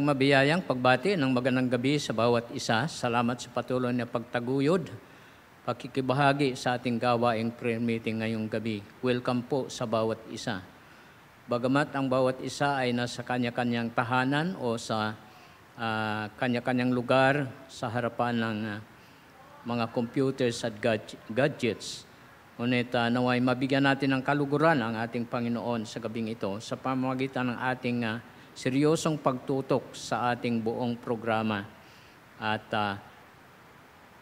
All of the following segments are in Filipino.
mabiyayang pagbati ng magandang gabi sa bawat isa. Salamat sa patuloy na pagtaguyod, pakikibahagi sa ating gawaing prayer meeting ngayong gabi. Welcome po sa bawat isa. Bagamat ang bawat isa ay nasa kanya-kanyang tahanan o sa kanya-kanyang lugar sa harapan ng mga computers at gadgets, ngunit naway mabigyan natin ng kaluguran ang ating Panginoon sa gabing ito sa pamamagitan ng ating seryosong pagtutok sa ating buong programa. At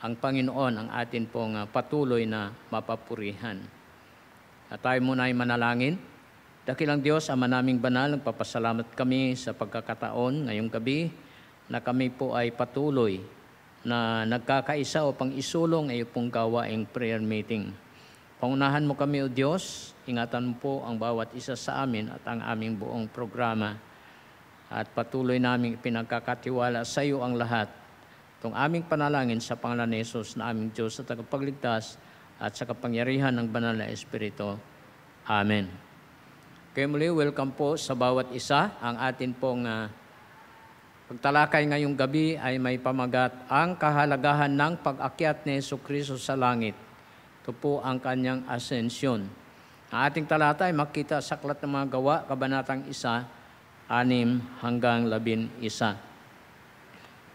ang Panginoon ang atin pong patuloy na mapapurihan. At tayo muna ay manalangin. Dakilang Diyos, Ama naming banal, nagpapasalamat kami sa pagkakataon ngayong gabi na kami po ay patuloy na nagkakaisa upang isulong ay pong gawaing prayer meeting. Pangunahan mo kami, O Diyos, ingatan mo po ang bawat isa sa amin at ang aming buong programa. At patuloy naming pinagkakatiwala sa iyo ang lahat. Itong aming panalangin sa pangalan ni Jesus na aming Diyos at tagapagligtas at sa kapangyarihan ng Banal na Espiritu. Amen. Kaya muli, welcome po sa bawat isa. Ang atin pong pagtalakay ngayong gabi ay may pamagat ang kahalagahan ng pag-akyat ni Jesucristo sa langit. Ito po ang kanyang asensyon. Ang ating talata ay makita sa Aklat ng mga Gawa, Kabanatang 1, 6 hanggang 11.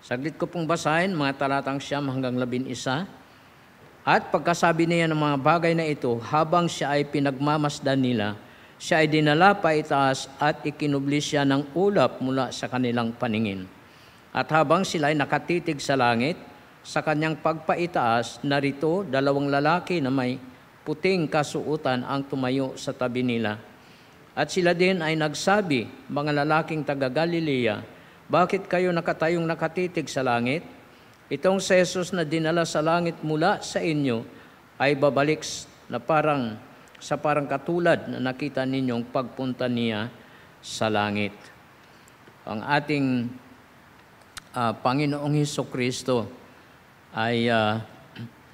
Saglit ko pong basahin, mga talatang 9 hanggang 11. At pagkasabi niya ng mga bagay na ito, habang siya ay pinagmamasdan nila, siya ay dinala pa itaas at ikinubli siya ng ulap mula sa kanilang paningin. At habang sila ay nakatitig sa langit, sa kanyang pagpaitaas, narito 2 lalaki na may puting kasuutan ang tumayo sa tabi nila. At sila din ay nagsabi, mga lalaking taga-Galilea, bakit kayo nakatayong nakatitig sa langit? Itong si Jesus na dinala sa langit mula sa inyo ay babalik na parang katulad na nakita ninyong pagpunta niya sa langit. Ang ating Panginoong Hesukristo ay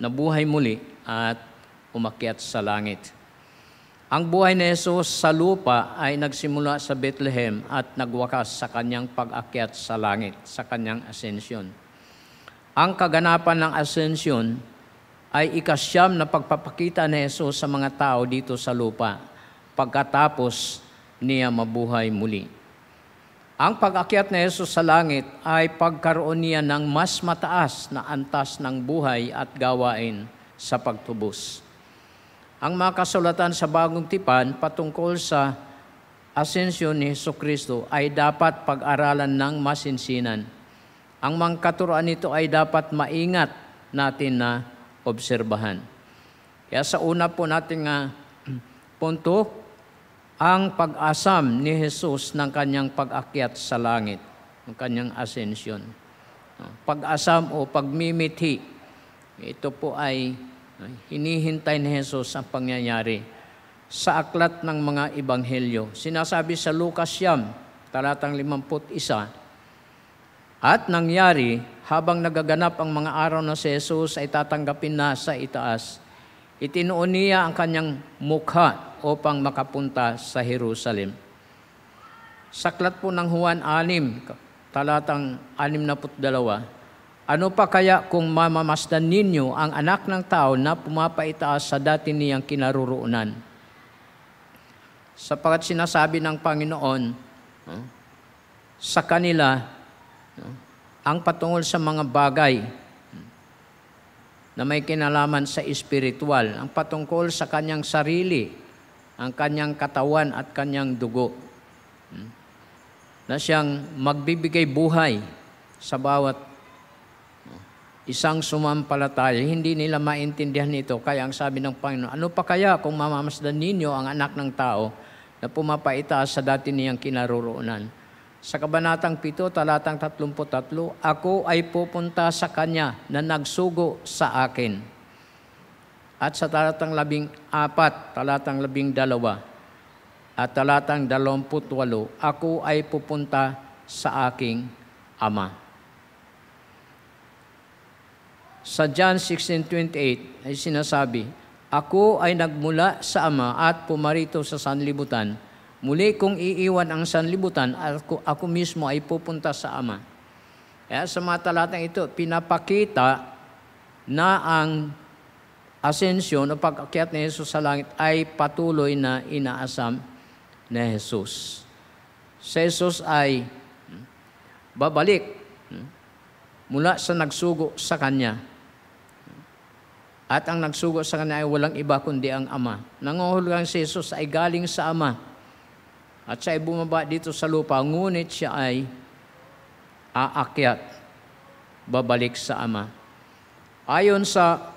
nabuhay muli at umakyat sa langit. Ang buhay ni Jesus sa lupa ay nagsimula sa Bethlehem at nagwakas sa kanyang pag-akyat sa langit, sa kanyang asensyon. Ang kaganapan ng asensyon ay ikasyam na pagpapakita ni Jesus sa mga tao dito sa lupa pagkatapos niya mabuhay muli. Ang pag-akyat ni Jesus sa langit ay pagkaroon niya ng mas mataas na antas ng buhay at gawain sa pagtubos. Ang mga kasulatan sa Bagong Tipan patungkol sa asensyon ni Jesucristo ay dapat pag-aralan ng masinsinan. Ang mga katuruan nito ay dapat maingat natin na obserbahan. Kaya sa una po nating punto, ang pag-asam ni Jesus ng kanyang pag-akyat sa langit, ng kanyang asensyon. Pag-asam o pagmimithi, ito po ay hinihintay ni Jesus ang pangyayari sa aklat ng mga ebanghelyo. Sinasabi sa Lucas 9, talatang 51, at nangyari habang nagaganap ang mga araw na si Jesus ay tatanggapin na sa itaas, itinuon niya ang kanyang mukha upang makapunta sa Jerusalem. Sa aklat po ng Juan 6, talatang 62, ano pa kaya kung mamamasdan ninyo ang anak ng tao na pumapaitaas sa dati niyang kinaroroonan? Sapagat sinasabi ng Panginoon sa kanila ang patungkol sa mga bagay na may kinalaman sa espiritual, ang patungkol sa kanyang sarili, ang kanyang katawan at kanyang dugo, na siyang magbibigay buhay sa bawat isang sumampalataya. Hindi nila maintindihan ito. Kaya ang sabi ng Panginoon, ano pa kaya kung mamamasdan ninyo ang anak ng tao na pumapaitaas sa dati niyang kinaroroonan? Sa Kabanatang 7, talatang 33, ako ay pupunta sa kanya na nagsugo sa akin. At sa talatang 14, talatang 12, at talatang 28, ako ay pupunta sa aking Ama. Sa John 16:28 ay sinasabi, ako ay nagmula sa Ama at pumarito sa sanlibutan Muli kong iiwan ang sanlibutan, ako mismo ay pupunta sa Ama. Kaya sa mga talatang ito, pinapakita na ang asensyon o pag-akyat ni Jesus sa langit ay patuloy na inaasam ni Jesus. Si Jesus ay babalik mula sa nagsugo sa Kanya. At ang nagsugo sa Kanya ay walang iba kundi ang Ama. Nanguhulugang si Jesus ay galing sa Ama. At siya ay bumaba dito sa lupa, ngunit siya ay aakyat, babalik sa Ama. Ayon sa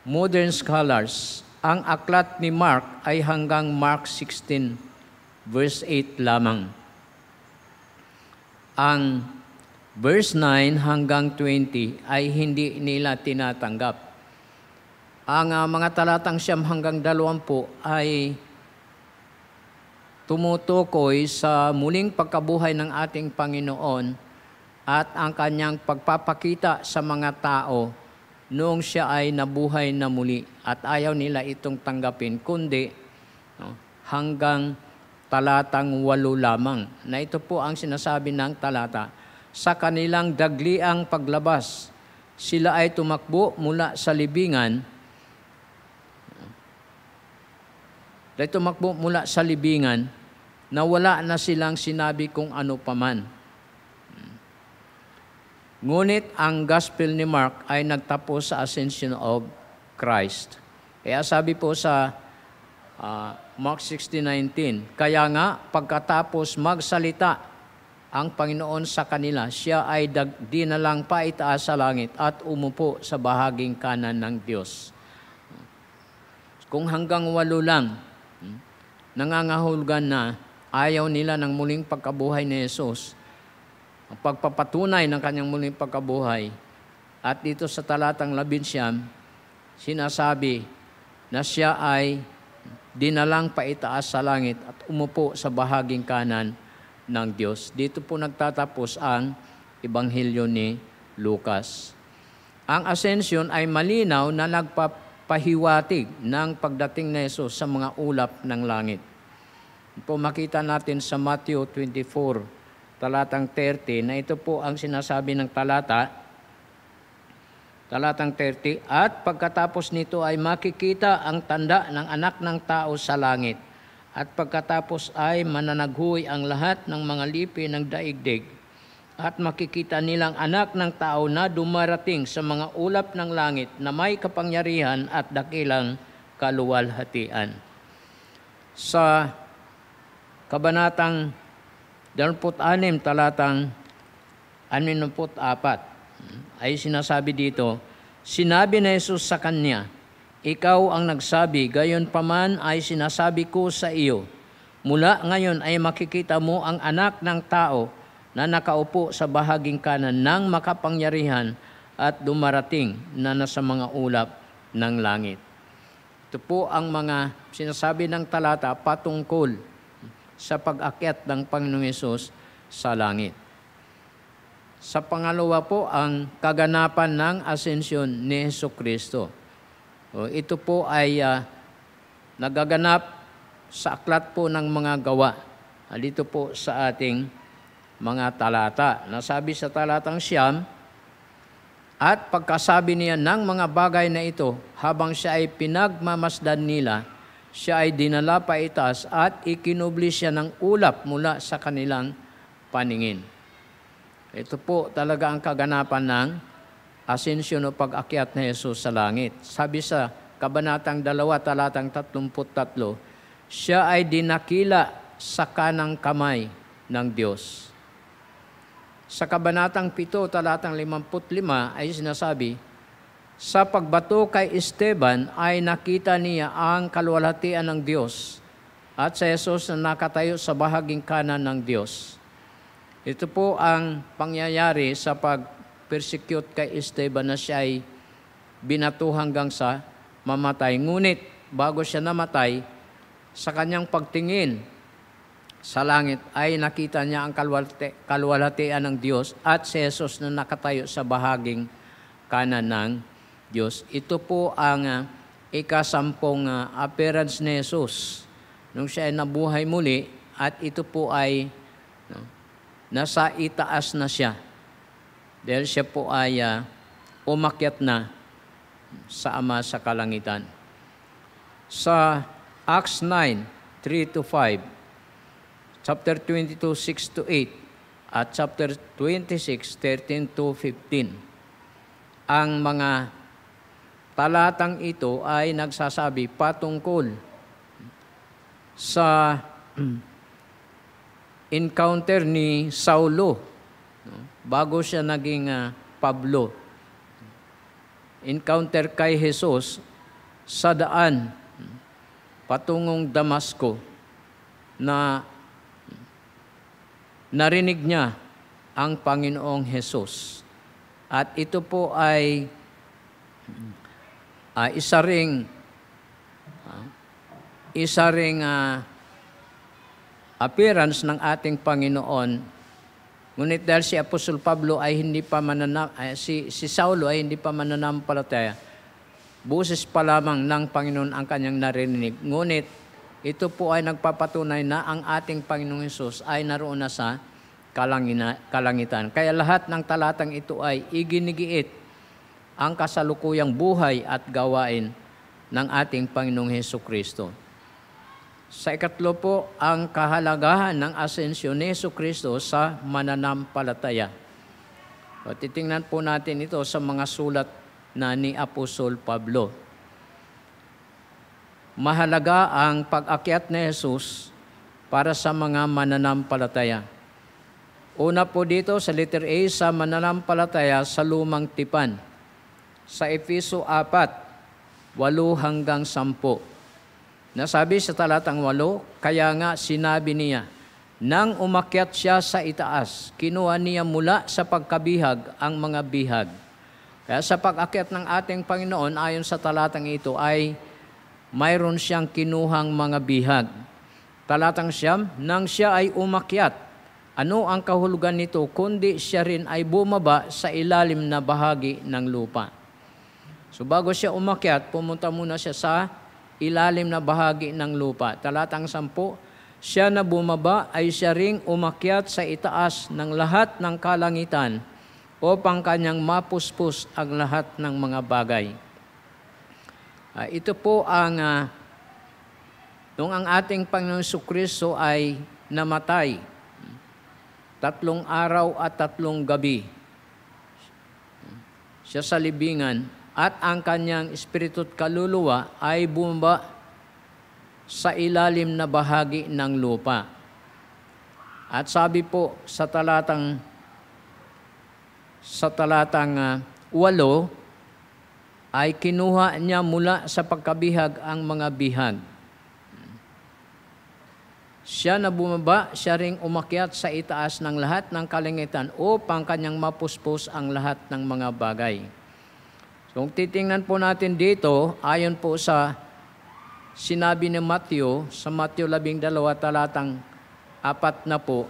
modern scholars, ang aklat ni Mark ay hanggang Mark 16, verse 8 lamang. Ang verse 9 hanggang 20 ay hindi nila tinatanggap. Ang mga talatang 9 hanggang 20 ay tumutukoy sa muling pagkabuhay ng ating Panginoon at ang kanyang pagpapakita sa mga tao noong siya ay nabuhay na muli. At ayaw nila itong tanggapin, kundi hanggang talatang 8 lamang. Na ito po ang sinasabi ng talata. Sa kanilang dagliang paglabas, sila ay tumakbo mula sa libingan. Na wala na silang sinabi kung ano paman. Ngunit ang Gospel ni Mark ay nagtapos sa Ascension of Christ. Kaya sabi po sa Mark 16:19, kaya nga pagkatapos magsalita ang Panginoon sa kanila, siya ay dinalang paitaas sa langit at umupo sa bahaging kanan ng Diyos. Kung hanggang 8 lang, nangangahulugan na ayaw nila ng muling pagkabuhay ni Jesus, ang pagpapatunay ng kanyang muling pagkabuhay. At dito sa talatang 11, sinasabi na siya ay dinalang paitaas sa langit at umupo sa bahaging kanan ng Diyos. Dito po nagtatapos ang Ebanghelyo ni Lucas. Ang ascension ay malinaw na nagpapahiwatig ng pagdating ni Jesus sa mga ulap ng langit. Po makita natin sa Matthew 24, talatang 30, na ito po ang sinasabi ng talatang 30, at pagkatapos nito ay makikita ang tanda ng anak ng tao sa langit, at pagkatapos ay mananaghoy ang lahat ng mga lipi ng daigdig, at makikita nilang anak ng tao na dumarating sa mga ulap ng langit na may kapangyarihan at dakilang kaluwalhatian. Sa Kabanatang 26, talatang 64, ay sinasabi dito, sinabi ni Jesus sa kanya, ikaw ang nagsabi, gayon paman ay sinasabi ko sa iyo, mula ngayon ay makikita mo ang anak ng tao na nakaupo sa bahaging kanan ng makapangyarihan at dumarating na nasa mga ulap ng langit. Ito po ang mga sinasabi ng talata patungkol sa pag-akyat ng Panginoong Hesus sa langit. Sa pangalawa po, ang kaganapan ng asensyon ni Jesucristo. Ito po ay nagaganap sa aklat po ng mga gawa. Dito po sa ating mga talata. Nasabi sa talatang 9, at pagkasabi niya ng mga bagay na ito, habang siya ay pinagmamasdan nila, siya ay dinala paitaas at ikinubli siya ng ulap mula sa kanilang paningin. Ito po talaga ang kaganapan ng asensyon o pag-akyat ni Jesus sa langit. Sabi sa Kabanatang 2, talatang 33, siya ay dinakila sa kanang kamay ng Diyos. Sa Kabanatang 7, talatang 55 ay sinasabi, sa pagbato kay Esteban ay nakita niya ang kaluwalhatian ng Diyos at sa Jesus na nakatayo sa bahaging kanan ng Diyos. Ito po ang pangyayari sa pag-persecute kay Esteban na siya ay binato hanggang sa mamatay. Ngunit bago siya namatay, sa kanyang pagtingin sa langit ay nakita niya ang kaluwalhatian ng Diyos at si Jesus na nakatayo sa bahaging kanan ng Diyos. Ito po ang ika-10 appearance ni Jesus. Nung siya ay nabuhay muli at ito po ay nasa itaas na siya. Dahil siya po ay umakyat na sa Ama sa kalangitan. Sa Acts 9, 3-5, chapter 22, 6-8, at chapter 26, 13-15, ang mga talatang ito ay nagsasabi patungkol sa encounter ni Saulo bago siya naging Pablo. Encounter kay Jesus sa daan patungong Damasco na narinig niya ang Panginoong Jesus. At ito po ay isa ring appearance ng ating Panginoon. Ngunit dahil si Apostol Pablo ay hindi pa si Saulo ay hindi pa mananampalataya, boses pa lamang ng Panginoon ang kanyang narinig. Ngunit ito po ay nagpapatunay na ang ating Panginoong Hesus ay naroon na sa kalangitan. Kaya lahat ng talatang ito ay iginigiit ang kasalukuyang buhay at gawain ng ating Panginoong Hesukristo. Sa ikatlo po, ang kahalagahan ng asensyon ni Hesukristo sa mananampalataya. O, titingnan po natin ito sa mga sulat na ni Apostol Pablo. Mahalaga ang pag-akyat ni Jesus para sa mga mananampalataya. Una po dito sa letter A, sa mananampalataya sa lumang tipan. Sa Efeso 4, 8-10. Nasabi sa talatang 8, kaya nga sinabi niya, nang umakyat siya sa itaas, kinuha niya mula sa pagkabihag ang mga bihag. Kaya sa pag-akyat ng ating Panginoon, ayon sa talatang ito, ay mayroon siyang kinuhang mga bihag. Talatang 9, nang siya ay umakyat, ano ang kahulugan nito, kundi siya rin ay bumaba sa ilalim na bahagi ng lupa. So bago siya umakyat, pumunta muna siya sa ilalim na bahagi ng lupa. Talatang 10, siya na bumaba ay siya ring umakyat sa itaas ng lahat ng kalangitan upang kanyang mapuspos ang lahat ng mga bagay. Ito po ang nung ang ating Panginoong Jesucristo ay namatay, 3 araw at 3 gabi siya sa libingan, at ang kanyang espiritu at kaluluwa ay bumaba sa ilalim na bahagi ng lupa. At sabi po sa talatang 8, ay kinuha niya mula sa pagkabihag ang mga bihag. Siya na bumaba, siya ring umakyat sa itaas ng lahat ng kalangitan upang kanyang mapuspos ang lahat ng mga bagay. So, kung titingnan po natin dito, ayon po sa sinabi ni Matthew, sa Matthew 12, talatang 4 na po,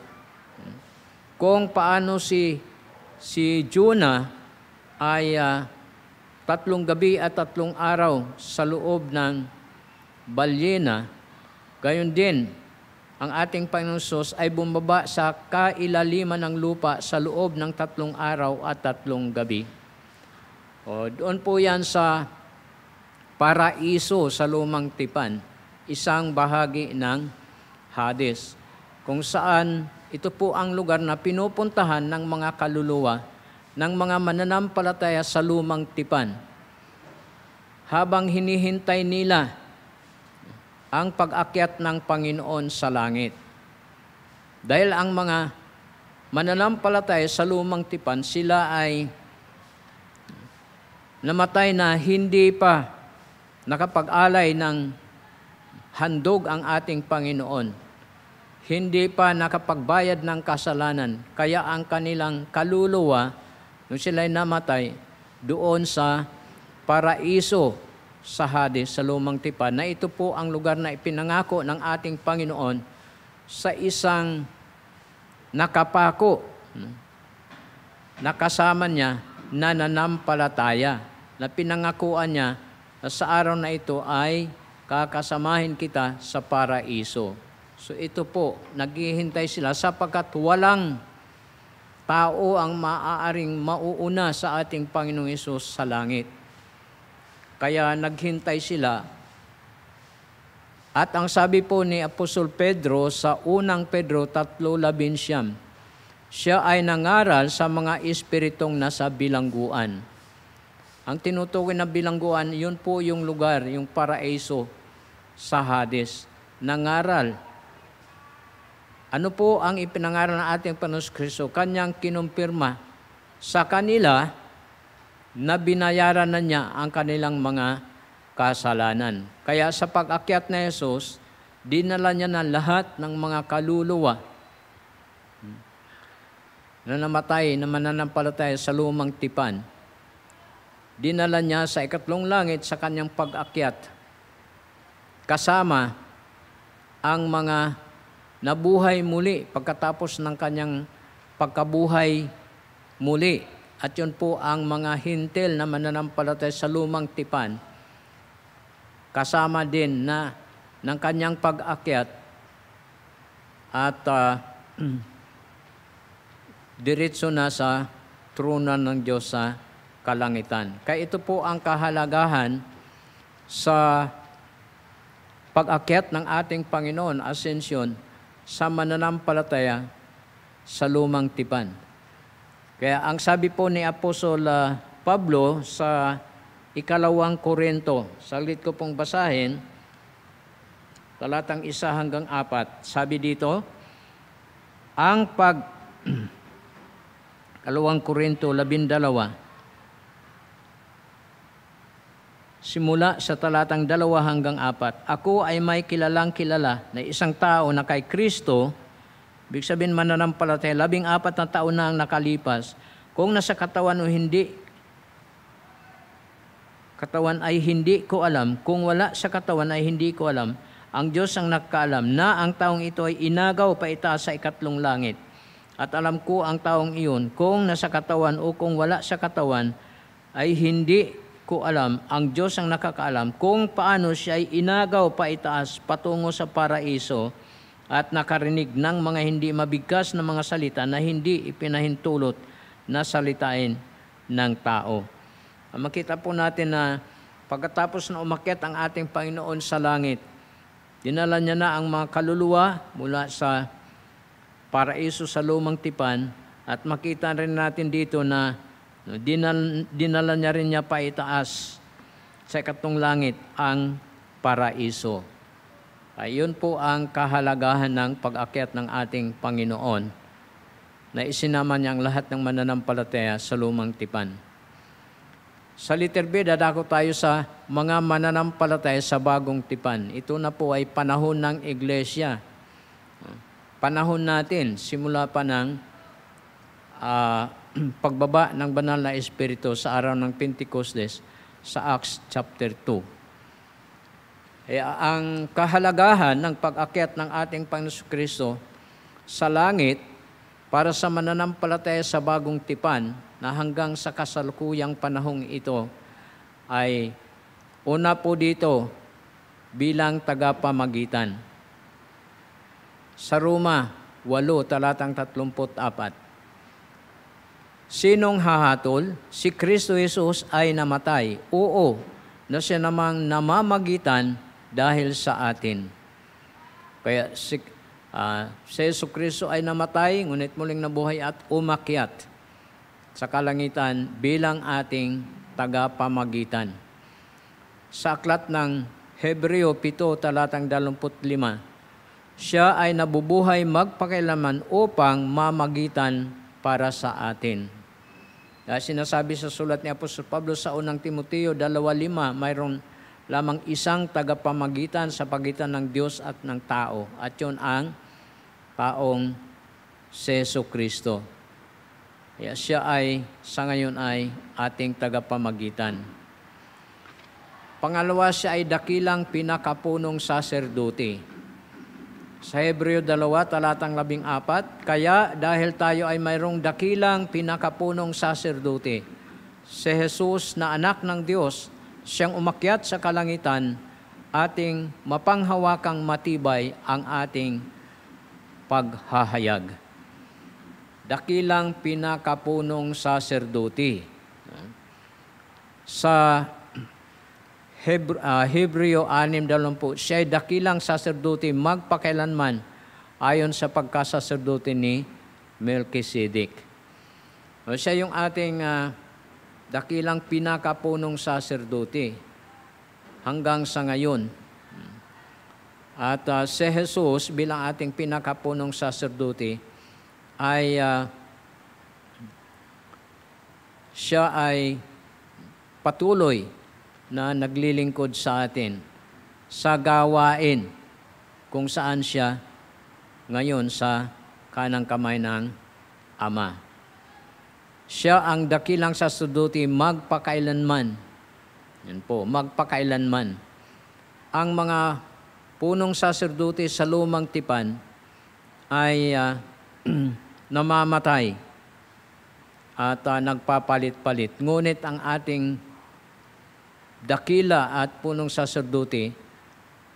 kung paano si Jonah ay 3 gabi at 3 araw sa loob ng balyena, gayon din, ang ating Panginoon Hesus ay bumaba sa kailaliman ng lupa sa loob ng 3 araw at 3 gabi. O, doon po yan sa paraiso sa lumang tipan, isang bahagi ng Hades, kung saan ito po ang lugar na pinupuntahan ng mga kaluluwa ng mga mananampalataya sa lumang tipan habang hinihintay nila ang pag-akyat ng Panginoon sa langit. Dahil ang mga mananampalataya sa lumang tipan, sila ay namatay na hindi pa nakapag-alay ng handog ang ating Panginoon. Hindi pa nakapagbayad ng kasalanan. Kaya ang kanilang kaluluwa, nung sila'y namatay, doon sa paraiso sa Hades, sa lumang tipan, na ito po ang lugar na ipinangako ng ating Panginoon sa isang nakapako, nakasama niya, nananampalataya, na pinangakuan niya na sa araw na ito ay kakasamahin kita sa paraiso. So ito po, naghihintay sila sapagkat walang tao ang maaaring mauuna sa ating Panginoong Hesus sa langit. Kaya naghintay sila. At ang sabi po ni Apostol Pedro sa unang Pedro 3:11, siya ay nangaral sa mga espiritong nasa bilangguan. Ang tinutukoy na bilangguan, yun po yung lugar, yung paraiso sa Hades. Nangaral. Ano po ang ipinangaral ng ating Panginoon Kristo? Kanyang kinumpirma sa kanila na binayaran na niya ang kanilang mga kasalanan. Kaya sa pag-akyat na Jesus, dinala niya na lahat ng mga kaluluwa na namatay, na mananampalataya sa lumang tipan. Dinala niya sa ikatlong langit sa kanyang pag-akyat. Kasama ang mga nabuhay muli pagkatapos ng kanyang pagkabuhay muli. At yun po ang mga hintil na mananampalataya sa lumang tipan. Kasama din na ng kanyang pag-akyat at diretso na sa trono ng Diyos sa kalangitan. Kaya ito po ang kahalagahan sa pag-akyat ng ating Panginoon, Ascension, sa mananampalataya sa lumang tipan. Kaya ang sabi po ni Apostol Pablo sa ikalawang Korinto, saglit ko pong basahin, talatang 1 hanggang 4, sabi dito, ang kalawang Korinto 12, simula sa talatang 2 hanggang 4, ako ay may kilalang kilala na isang tao na kay Kristo, ibig sabihin mananampalataya, 14 na taon na ang nakalipas, kung nasa katawan o hindi, katawan ay hindi ko alam, kung wala sa katawan ay hindi ko alam, ang Diyos ang nakakaalam na ang taong ito ay inagaw pa itaas sa ikatlong langit. At alam ko ang taong iyon, kung nasa katawan o kung wala sa katawan, ay hindi ko alam, ang Diyos ang nakakaalam kung paano siya ay inagaw pa itaas patungo sa paraiso at nakarinig ng mga hindi mabigkas na mga salita na hindi ipinahintulot na salitain ng tao. Makita po natin na pagkatapos na umakyat ang ating Panginoon sa langit, dinala niya na ang mga kaluluwa mula sa paraiso sa lumang tipan at makita rin natin dito na dinala niya rin niya pa itaas sa ikatlong langit ang paraiso. Ayun po ang kahalagahan ng pag-akyat ng ating Panginoon na isinama niya ang lahat ng mananampalataya sa lumang tipan. Sa letter B, dadako tayo sa mga mananampalataya sa bagong tipan. Ito na po ay panahon ng iglesia. Panahon natin, simula pa ng pagbaba ng banal na Espiritu sa araw ng Pentecostes sa Acts chapter 2. Ang kahalagahan ng pag-akyat ng ating Panginoon Kristo sa langit para sa mananampalataya sa bagong tipan na hanggang sa kasalukuyang panahong ito ay una po dito bilang tagapamagitan. Sa Roma 8, talatang 34, sinong hahatol? Si Kristo Jesus ay namatay. Oo, na siya namang namamagitan dahil sa atin. Kaya si Jesu Kristo ay namatay, ngunit muling nabuhay at umakyat sa kalangitan bilang ating tagapamagitan. Sa aklat ng Hebreo 7, talatang 25, siya ay nabubuhay magpakailanman upang mamagitan para sa atin. Sinasabi sa sulat ni Apostol Pablo sa unang Timoteo 2:5, mayroon lamang isang tagapamagitan sa pagitan ng Diyos at ng tao, at yun ang taong Jesu Kristo. Siya ay, sa ngayon ay ating tagapamagitan. Pangalawa, siya ay dakilang pinakapunong saserdote. Sa Hebreo 2, talatang 14, kaya dahil tayo ay mayroong dakilang pinakapunong saserdote, si Jesus na anak ng Diyos, siyang umakyat sa kalangitan ating mapanghawakang matibay ang ating paghahayag. Dakilang pinakapunong saserdote. Sa Hebreo 6:20, siya ay dakilang saserdote magpakailanman ayon sa pagkasaserdote ni Melchizedek. Siya yung ating dakilang pinakapunong saserdote hanggang sa ngayon. At si Jesus bilang ating pinakapunong saserdote ay siya ay patuloy na naglilingkod sa atin sa gawain kung saan siya ngayon sa kanang kamay ng Ama. Siya ang dakilang saserdote magpakailanman. Yan po, magpakailanman. Ang mga punong saserdote sa lumang tipan ay namamatay at nagpapalit-palit. Ngunit ang ating dakila at punong saserdote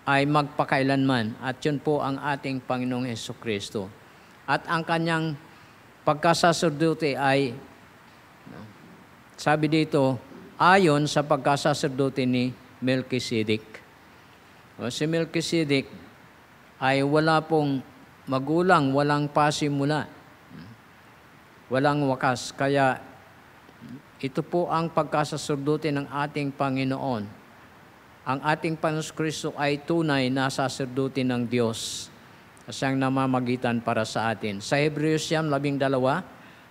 ay magpakailanman at yun po ang ating Panginoong Hesukristo. At ang kanyang pagkasaserdote ay, sabi dito, ayon sa pagkasaserdote ni Melchizedek. Si Melchizedek ay wala pong magulang, walang pasimula, walang wakas. Kaya ito po ang pagkasaserdote ng ating Panginoon. Ang ating Panginoon Kristo ay tunay na saserdote ng Diyos. Siyang namamagitan para sa atin. Sa Hebreos 12,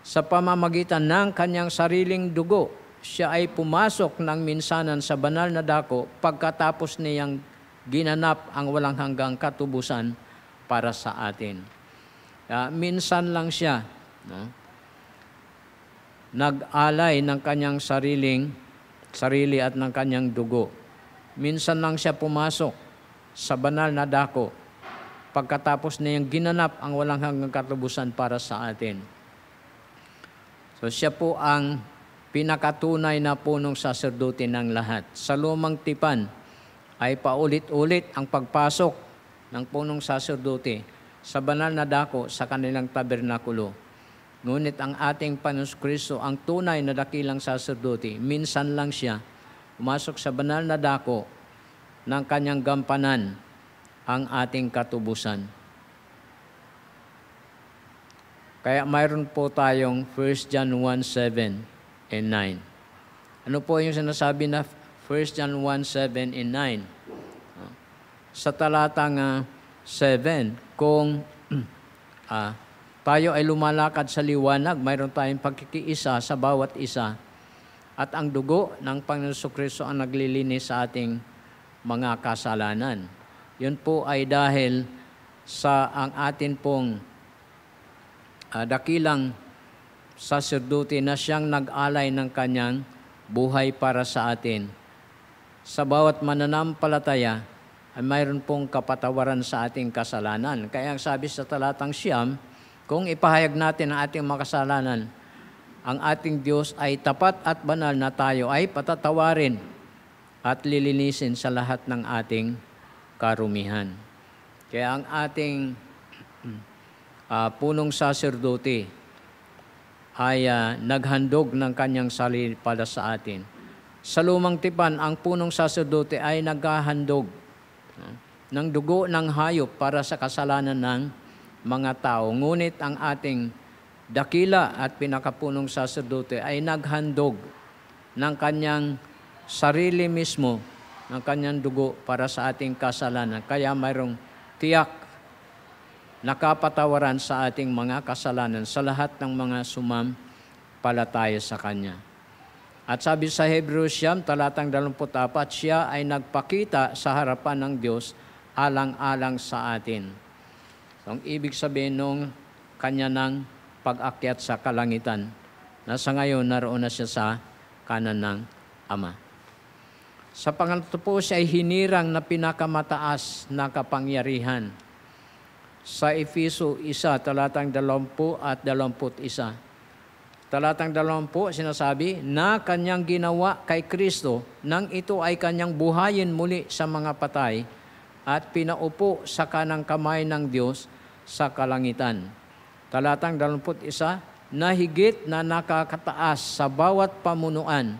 sa pamamagitan ng kanyang sariling dugo, siya ay pumasok ng minsanan sa banal na dako pagkatapos niyang ginanap ang walang hanggang katubusan para sa atin. Minsan lang siya, nag-alay ng kanyang sarili at ng kanyang dugo. Minsan lang siya pumasok sa banal na dako pagkatapos niyang ginanap ang walang hanggang katubusan para sa atin. So siya po ang pinakatunay na punong saserdote ng lahat. Sa lumang tipan ay paulit-ulit ang pagpasok ng punong saserdote sa banal na dako sa kanilang tabernakulo. Ngunit ang ating Panginoon Kristo, ang tunay na dakilang saserdote, minsan lang siya pumasok sa banal na dako ng kanyang gampanan ang ating katubusan. Kaya mayroon po tayong 1 John 1:7 and 9. Ano po yung sinasabi na 1 John 1:7 and 9? Sa talatang 7, kung tayo ay lumalakad sa liwanag, mayroon tayong pagkikiisa sa bawat isa. At ang dugo ng Panginoon Jesucristo ang naglilinis sa ating mga kasalanan. Yun po ay dahil sa ang atin pong dakilang saserdote na siyang nag-alay ng kanyang buhay para sa atin. Sa bawat mananampalataya ay mayroon pong kapatawaran sa ating kasalanan. Kaya ang sabi sa talatang 9, kung ipahayag natin ang ating mga kasalanan, ang ating Diyos ay tapat at banal na tayo ay patatawarin at lilinisin sa lahat ng ating karumihan. Kaya ang ating punong saserdote ay naghandog ng kanyang sarili para sa atin. Sa lumang tipan, ang punong saserdote ay naghahandog ng dugo ng hayop para sa kasalanan ng mga tao. Ngunit ang ating dakila at pinakapunong saserdote ay naghandog ng kanyang sarili mismo, ng kanyang dugo para sa ating kasalanan. Kaya mayroong tiyak na kapatawaran sa ating mga kasalanan sa lahat ng mga sumampalataya sa Kanya. At sabi sa Hebreos 9, talatang 24, siya ay nagpakita sa harapan ng Diyos alang-alang sa atin. So, ang ibig sabihin nung kanya ng pag-akyat sa kalangitan, na sa ngayon naroon na siya sa kanan ng Ama. Sa pangatlo po, siya ay hinirang na pinakamataas na kapangyarihan. Sa Efeso 1, talatang 20 at 21, talatang 20, sinasabi, na kanyang ginawa kay Kristo nang ito ay kanyang buhayin muli sa mga patay at pinaupo sa kanang kamay ng Diyos sa kalangitan. Talatang 21, na higit na nakakataas sa bawat pamunuan,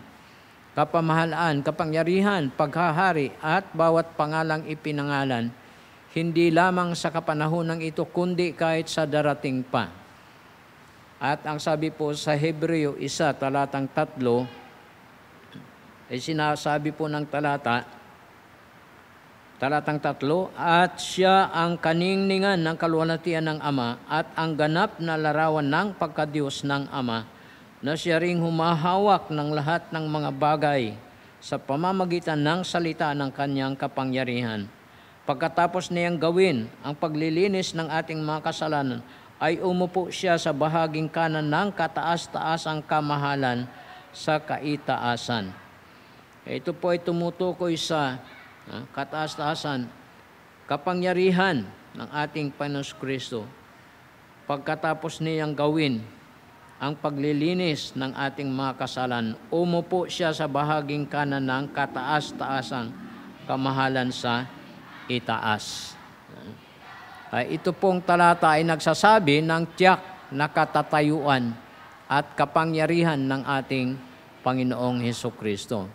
kapamahalaan, kapangyarihan, paghahari at bawat pangalang ipinangalan, hindi lamang sa kapanahon ng ito kundi kahit sa darating pa. At ang sabi po sa Hebreo 1, talatang 3, ay sinasabi po ng talatang 3, at siya ang kaningningan ng kaluwalhatian ng Ama at ang ganap na larawan ng pagkadiyos ng Ama, na siya ring humahawak ng lahat ng mga bagay sa pamamagitan ng salita ng kanyang kapangyarihan. Pagkatapos niyang gawin ang paglilinis ng ating mga kasalanan, ay umupo siya sa bahaging kanan ng kataas-taasang kamahalan sa kaitaasan. Ito po ay tumutukoy sa kataas-taasan, kapangyarihan ng ating Panginoon Kristo. Pagkatapos niyang gawin ang paglilinis ng ating mga kasalanan, umupo siya sa bahaging kanan ng kataas-taasang kamahalan sa itaas. Ito pong talata ay nagsasabi ng tiyak na katatayuan at kapangyarihan ng ating Panginoong Hesukristo.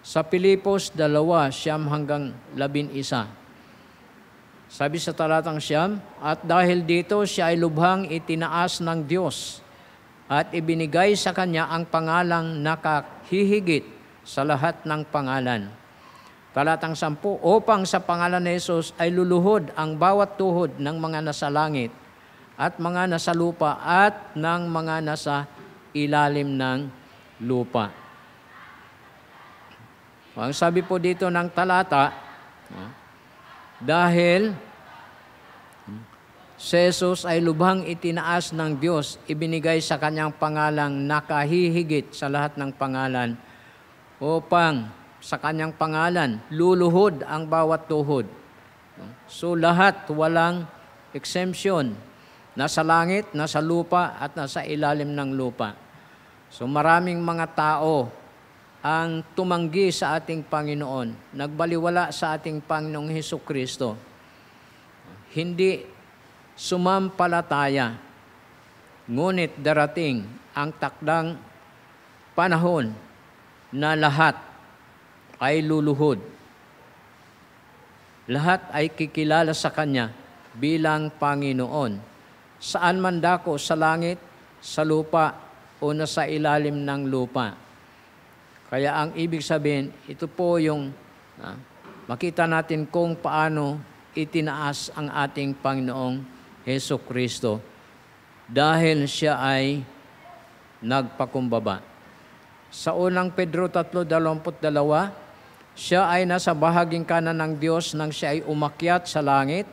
Sa Pilipos 2:9-11, sabi sa talatang 9, at dahil dito siya ay lubhang itinaas ng Diyos at ibinigay sa Kanya ang pangalang nakahihigit sa lahat ng pangalan. Talatang 10, upang sa pangalan ni Jesus ay luluhod ang bawat tuhod ng mga nasa langit at mga nasa lupa at ng mga nasa ilalim ng lupa. Ang sabi po dito ng talata, dahil si Jesus ay lubhang itinaas ng Diyos, ibinigay sa Kanyang pangalang nakahihigit sa lahat ng pangalan, upang sa Kanyang pangalan, luluhod ang bawat tuhod. So lahat, walang exemption, nasa langit, nasa lupa, at nasa ilalim ng lupa. So maraming mga tao ang tumanggi sa ating Panginoon, nagbaliwala sa ating Panginoong Hesukristo. Hindi sumampalataya, ngunit darating ang takdang panahon na lahat ay luluhod. Lahat ay kikilala sa Kanya bilang Panginoon. Saan man dako, sa langit, sa lupa, o nasa ilalim ng lupa. Kaya ang ibig sabihin, ito po yung makita natin kung paano itinaas ang ating Panginoong Hesukristo dahil siya ay nagpakumbaba. Sa unang Pedro 3:22, siya ay nasa bahaging kanan ng Diyos nang siya ay umakyat sa langit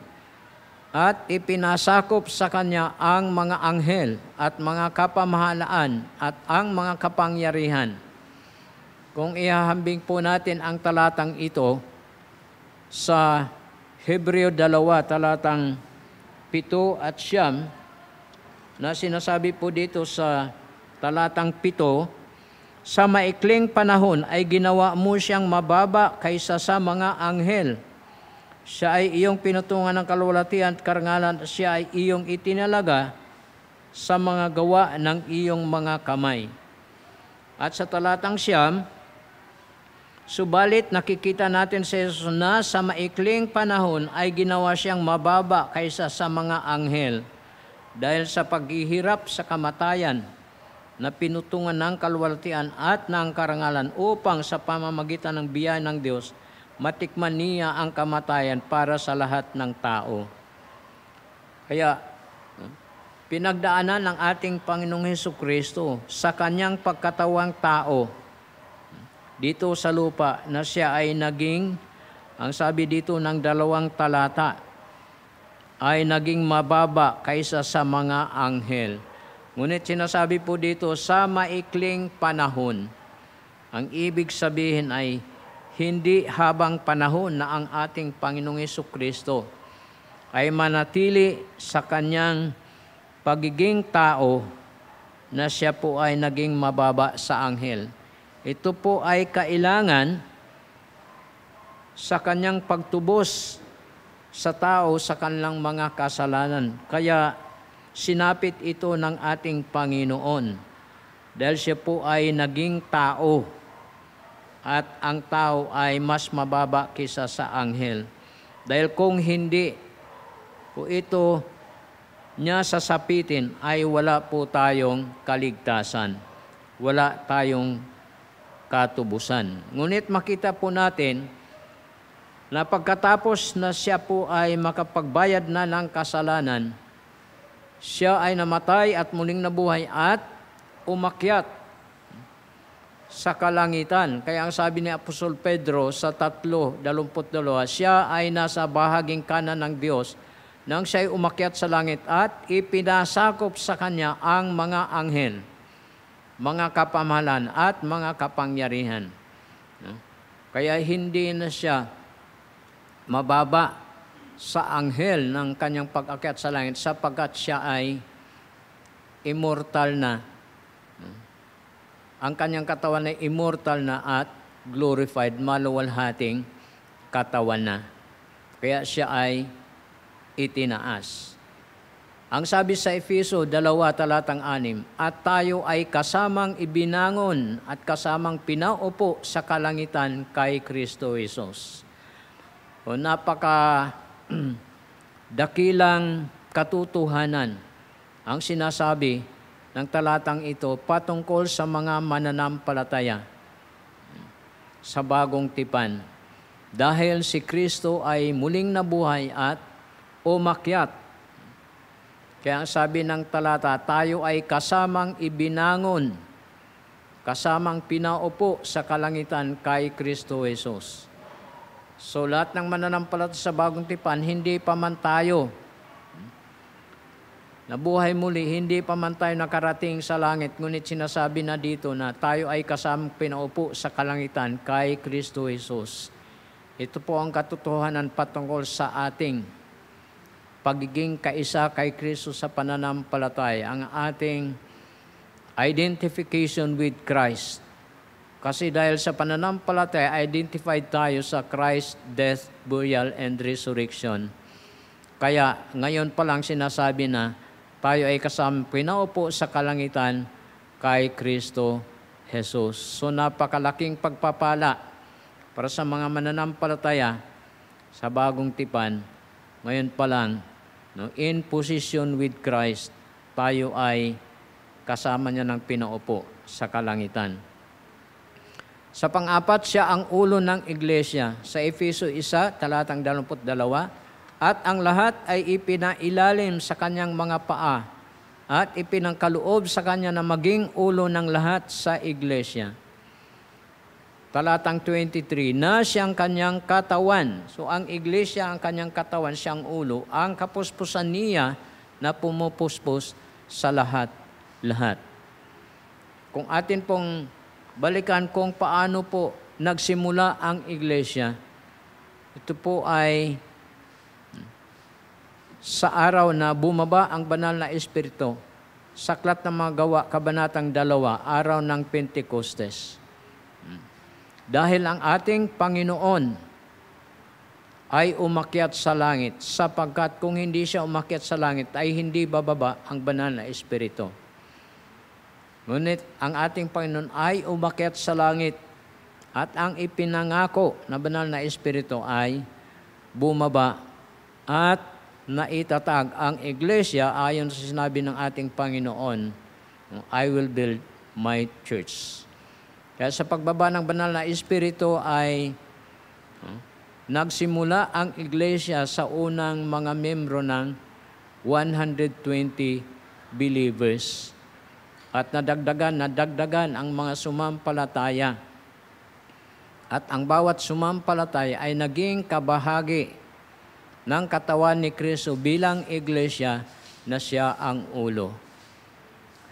at ipinasakop sa Kanya ang mga anghel at mga kapamahalaan at ang mga kapangyarihan. Kung ihahambing po natin ang talatang ito sa Hebreo 2, talatang 7 at 9, na sinasabi po dito sa talatang 7, sa maikling panahon ay ginawa mo siyang mababa kaysa sa mga anghel. Siya ay iyong pinutungan ng kaluwalhatian at karangalan, siya ay iyong itinalaga sa mga gawa ng iyong mga kamay. At sa talatang 9, subalit nakikita natin sa Jesus na sa maikling panahon ay ginawa siyang mababa kaysa sa mga anghel dahil sa paghihirap sa kamatayan na pinutungan ng kaluwalhatian at ng karangalan upang sa pamamagitan ng biyaya ng Diyos matikman niya ang kamatayan para sa lahat ng tao. Kaya pinagdaanan ng ating Panginoong Hesukristo sa Kanyang pagkatawang tao dito sa lupa na siya ay naging, ang sabi dito ng 2 talata, ay naging mababa kaysa sa mga anghel. Ngunit sinasabi po dito, sa maikling panahon. Ang ibig sabihin ay hindi habang panahon na ang ating Panginoong Hesukristo ay manatili sa Kanyang pagiging tao na siya po ay naging mababa sa anghel. Ito po ay kailangan sa kanyang pagtubos sa tao sa kanilang mga kasalanan. Kaya sinapit ito ng ating Panginoon dahil siya po ay naging tao at ang tao ay mas mababa kaysa sa anghel. Dahil kung hindi po ito niya sasapitin ay wala po tayong kaligtasan. Wala tayong katubusan. Ngunit makita po natin na pagkatapos na siya po ay makapagbayad na ng kasalanan, siya ay namatay at muling nabuhay at umakyat sa kalangitan. Kaya ang sabi ni Apostol Pedro sa 3:22, siya ay nasa bahaging kanan ng Diyos nang siya ay umakyat sa langit at ipinasakop sa kanya ang mga anghel, mga kapamahalan at mga kapangyarihan. Kaya hindi na siya mababa sa anghel ng kanyang pag-akyat sa langit sapagkat siya ay immortal na. Ang kanyang katawan ay immortal na at glorified, maluwalhating katawan na. Kaya siya ay itinaas. Ang sabi sa Efeso 2:6, at tayo ay kasamang ibinangon at kasamang pinaupo sa kalangitan kay Kristo Jesus. O napaka dakilang katotohanan ang sinasabi ng talatang ito patungkol sa mga mananampalataya sa bagong tipan. Dahil si Kristo ay muling nabuhay at umakyat. Kaya ang sabi ng talata, tayo ay kasamang ibinangon, kasamang pinaupo sa kalangitan kay Kristo Jesus. So lahat ng mananampalataya sa bagong tipan, hindi pa man tayo nabuhay muli, hindi pa man tayo nakarating sa langit, ngunit sinasabi na dito na tayo ay kasamang pinaupo sa kalangitan kay Kristo Jesus. Ito po ang katotohanan patungkol sa ating pagiging kaisa kay Kristo sa pananampalataya, ang ating identification with Christ. Kasi dahil sa pananampalataya, identified tayo sa Christ's death, burial, and resurrection. Kaya ngayon pa lang sinasabi na tayo ay kasamang pinaupo sa kalangitan kay Kristo Jesus. So napakalaking pagpapala para sa mga mananampalataya sa bagong tipan. Ngayon pa lang, in position with Christ, tayo ay kasama niya ng pinaupo sa kalangitan. Sa pang-apat, siya ang ulo ng iglesia. Sa Efeso 1:22, at ang lahat ay ipinailalim sa kanyang mga paa at ipinangkaloob sa kanya na maging ulo ng lahat sa iglesia. Talatang 23, na siyang kanyang katawan. So ang iglesia ang kanyang katawan, siyang ulo. Ang kapuspusan niya na pumupuspos sa lahat-lahat. Kung atin pong balikan kung paano po nagsimula ang iglesia, ito po ay sa araw na bumaba ang banal na Espiritu, sa Aklat ng mga Gawa, Kabanatang 2, araw ng Pentecostes. Dahil ang ating Panginoon ay umakyat sa langit, sapagkat kung hindi siya umakyat sa langit, ay hindi bababa ang banal na Espiritu. Ngunit ang ating Panginoon ay umakyat sa langit at ang ipinangako na banal na Espiritu ay bumaba at naitatag ang iglesia ayon sa sinabi ng ating Panginoon, I will build my church. Kaya sa pagbaba ng banal na Espiritu ay nagsimula ang iglesia sa unang mga membro ng 120 believers. At nadagdagan ang mga sumampalataya. At ang bawat sumampalataya ay naging kabahagi ng katawan ni Kristo bilang iglesia na siya ang ulo.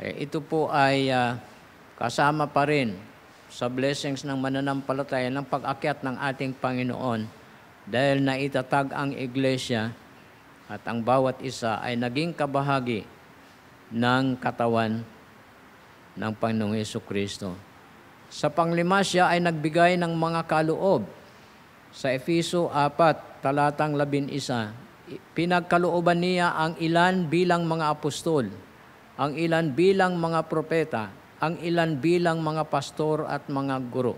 Ito po ay kasama pa rin sa blessings ng mananampalataya ng pag-akyat ng ating Panginoon dahil naitatag ang iglesia at ang bawat isa ay naging kabahagi ng katawan ng Panginoong Jesucristo. Sa panglima, siya ay nagbigay ng mga kaloob. Sa Efeso 4, talatang 11, pinagkalooban niya ang ilan bilang mga apostol, ang ilan bilang mga propeta, ang ilan bilang mga pastor at mga guro.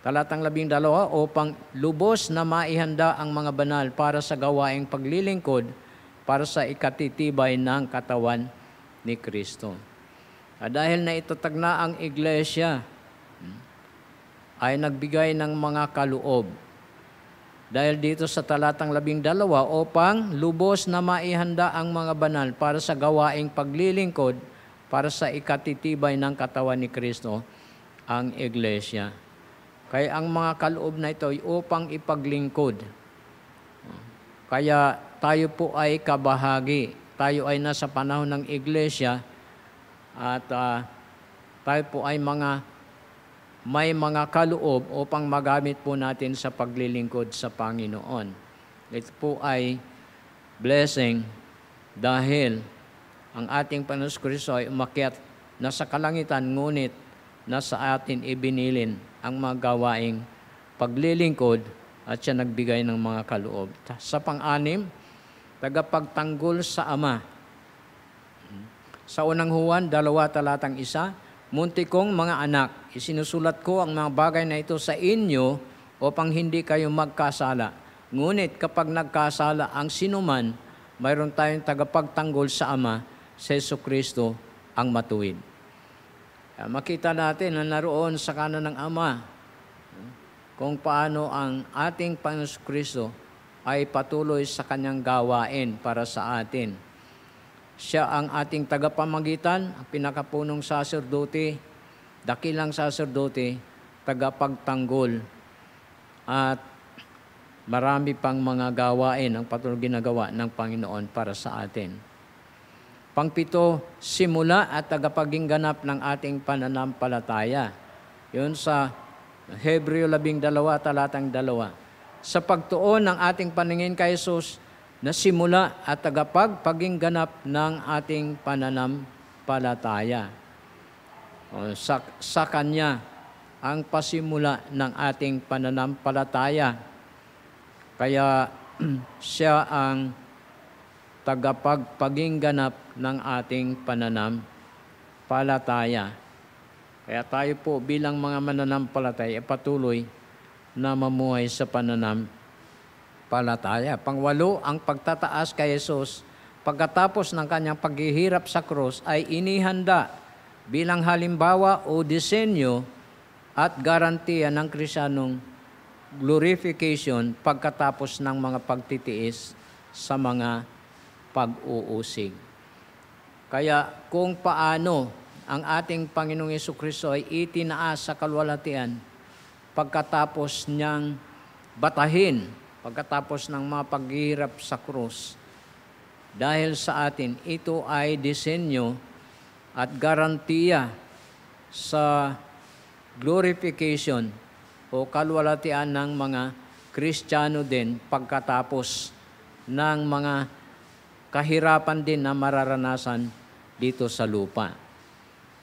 Talatang 12, upang lubos na maihanda ang mga banal para sa gawaing paglilingkod, para sa ikatitibay ng katawan ni Kristo. Dahil na itatag na ang iglesia, ay nagbigay ng mga kaloob. Dahil dito sa talatang 12, upang lubos na maihanda ang mga banal para sa gawaing paglilingkod, para sa ikatitibay ng katawan ni Kristo, ang iglesia. Kaya ang mga kaloob na ito ay upang ipaglingkod. Kaya tayo po ay kabahagi. Tayo ay nasa panahon ng iglesia at tayo po ay may mga kaloob upang magamit po natin sa paglilingkod sa Panginoon. Ito po ay blessing dahil ang ating Panginoon Kristo ay umakyat na sa kalangitan, ngunit nasa atin ibinilin ang mga gawaing paglilingkod at siya nagbigay ng mga kaloob. Sa pang-anim, tagapagtanggol sa Ama. Sa unang Juan 2, talatang 1, munti kong mga anak, isinusulat ko ang mga bagay na ito sa inyo upang hindi kayo magkasala. Ngunit kapag nagkasala ang sinuman, mayroon tayong tagapagtanggol sa Ama, sa Jesucristo ang matuwid. Makita natin na naroon sa kanan ng Ama kung paano ang ating Panginoon Kristo ay patuloy sa kanyang gawain para sa atin. Siya ang ating tagapamagitan, ang pinakapunong saserdote, dakilang saserdote, tagapagtanggol, at marami pang mga gawain ang patuloy ginagawa ng Panginoon para sa atin. Pangpito, simula at tagapagingganap ng ating pananampalataya. Yun sa Hebreo 12, talatang 2. Sa pagtuon ng ating paningin kay Jesus, na simula at tagapagpagingganap ng ating pananampalataya. Sa Kanya ang pasimula ng ating pananampalataya. Kaya siya ang tagapagpagingganap ng ating pananampalataya. Kaya tayo po bilang mga mananampalataya patuloy na mamuhay sa pananampalataya. Pangwalo, ang pagtataas kay Jesus pagkatapos ng kanyang paghihirap sa krus ay inihanda bilang halimbawa o disenyo at garantiya ng Kristiyanong glorification pagkatapos ng mga pagtitiis sa mga pag-uusig. Kaya kung paano ang ating Panginoong Jesucristo ay itinaas sa kalwalhatian pagkatapos niyang batahin, pagkatapos ng mga paghihirap sa krus, dahil sa atin, ito ay disenyo at garantiya sa glorification o kalwalhatian ng mga Kristiyano din pagkatapos ng mga kahirapan din na mararanasan dito sa lupa.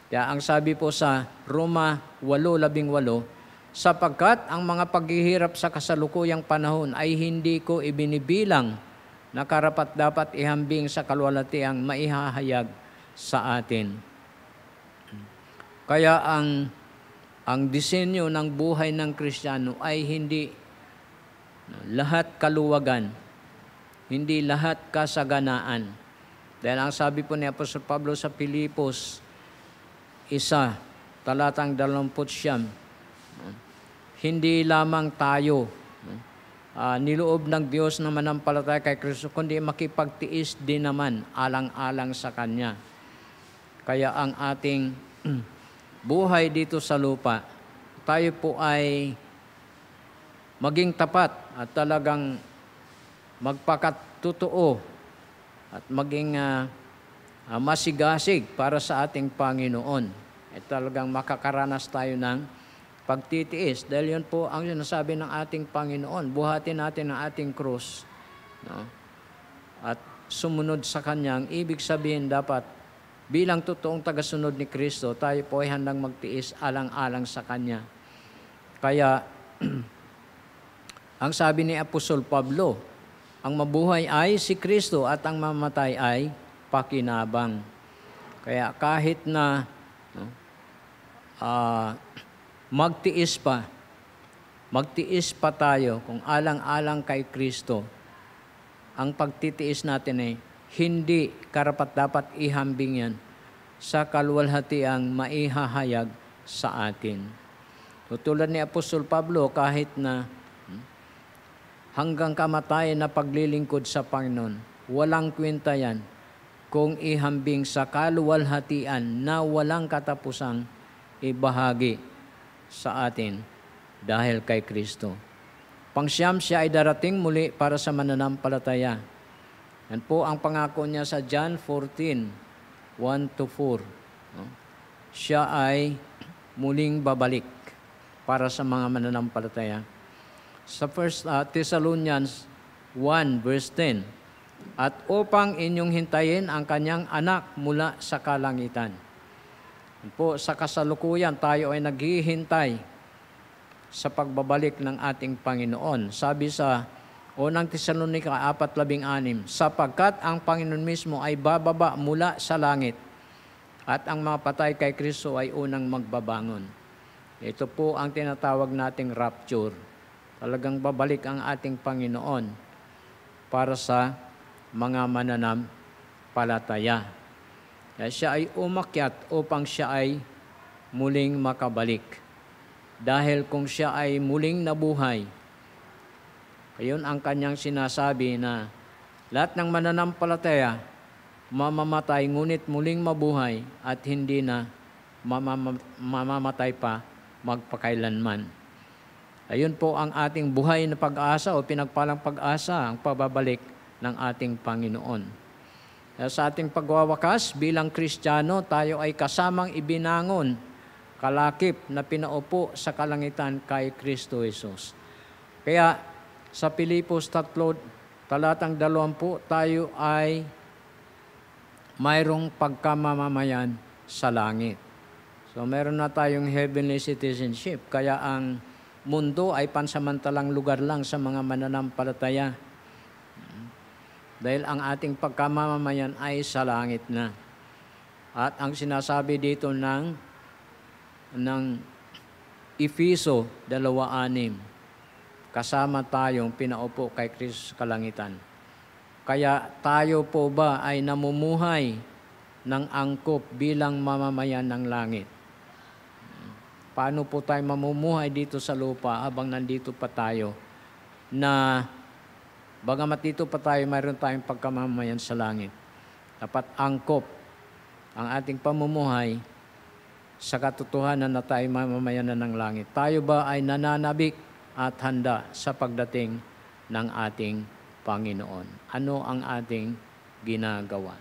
Kaya ang sabi po sa Roma 8:18, sapagkat ang mga paghihirap sa kasalukuyang panahon ay hindi ko ibinibilang na karapat-dapat ihambing sa kalwalhatiang maihahayag sa atin. Kaya ang disenyo ng buhay ng Kristiyano ay hindi lahat kaluwagan, hindi lahat kasaganaan. Dahil ang sabi po ni Apostol Pablo sa Pilipos 1, talatang 29, hindi lamang tayo niloob ng Diyos na manampalataya kay Kristo, kundi makipagtiis din naman alang-alang sa Kanya. Kaya ang ating buhay dito sa lupa, tayo po ay maging tapat at talagang magpakatotoo at maging masigasig para sa ating Panginoon. At talagang makakaranas tayo ng pagtitiis. Dahil yun po ang sinasabi ng ating Panginoon. Buhatin natin ang ating krus. No? At sumunod sa Kanyang ibig sabihin dapat bilang totoong tagasunod ni Kristo, tayo po ay handang magtiis alang-alang sa Kanya. Kaya, ang sabi ni Apostol Pablo, ang mabuhay ay si Kristo at ang mamatay ay pakinabang. Kaya kahit na magtiis pa tayo kung alang-alang kay Kristo, ang pagtitiis natin ay hindi karapat-dapat ihambing yan sa kaluwalhatiang maihahayag sa atin. Tulad ni Apostol Pablo, kahit na hanggang kamatayan na paglilingkod sa Panginoon, walang kwenta yan kung ihambing sa kaluwalhatian na walang katapusang ibahagi sa atin dahil kay Kristo. Pangsyam, siya ay darating muli para sa mananampalataya. Yan po ang pangako niya sa John 14, 1-4. Siya ay muling babalik para sa mga mananampalataya. Sa 1 Thessalonians 1 verse 10, at upang inyong hintayin ang kanyang anak mula sa kalangitan. Yan po, sa kasalukuyan tayo ay naghihintay sa pagbabalik ng ating Panginoon. Sabi sa unang Tesalonica 4:16, sapagkat ang Panginoon mismo ay bababa mula sa langit at ang mga patay kay Kristo ay unang magbabangon. Ito po ang tinatawag nating rapture. Talagang babalik ang ating Panginoon para sa mga mananampalataya. Kaya siya ay umakyat upang siya ay muling makabalik. Dahil kung siya ay muling nabuhay, ayun ang kanyang sinasabi na lahat ng mananampalataya mamamatay ngunit muling mabuhay at hindi na mamamatay pa magpakailanman. Ayun po ang ating buhay na pag-asa o pinagpalang pag-asa, ang pababalik ng ating Panginoon. Sa ating pagwawakas bilang Kristiyano, tayo ay kasamang ibinangon kalakip na pinaupo sa kalangitan kay Kristo Jesus. Kaya sa Pilipos 3, talatang 20, tayo ay mayroong pagkamamamayan sa langit. So meron na tayong heavenly citizenship. Kaya ang mundo ay pansamantalang lugar lang sa mga mananampalataya. Dahil ang ating pagkamamamayan ay sa langit na. At ang sinasabi dito ng Efeso 2:6, kasama tayong pinaupo kay Kristo sa kalangitan. Kaya tayo po ba ay namumuhay ng angkop bilang mamamayan ng langit? Paano po tayo mamumuhay dito sa lupa habang nandito pa tayo na bagamat dito pa tayo, mayroon tayong pagkamamayan sa langit. Dapat angkop ang ating pamumuhay sa katotohanan na tayo mamamayan na ng langit. Tayo ba ay nananabik at handa sa pagdating ng ating Panginoon? Ano ang ating ginagawa?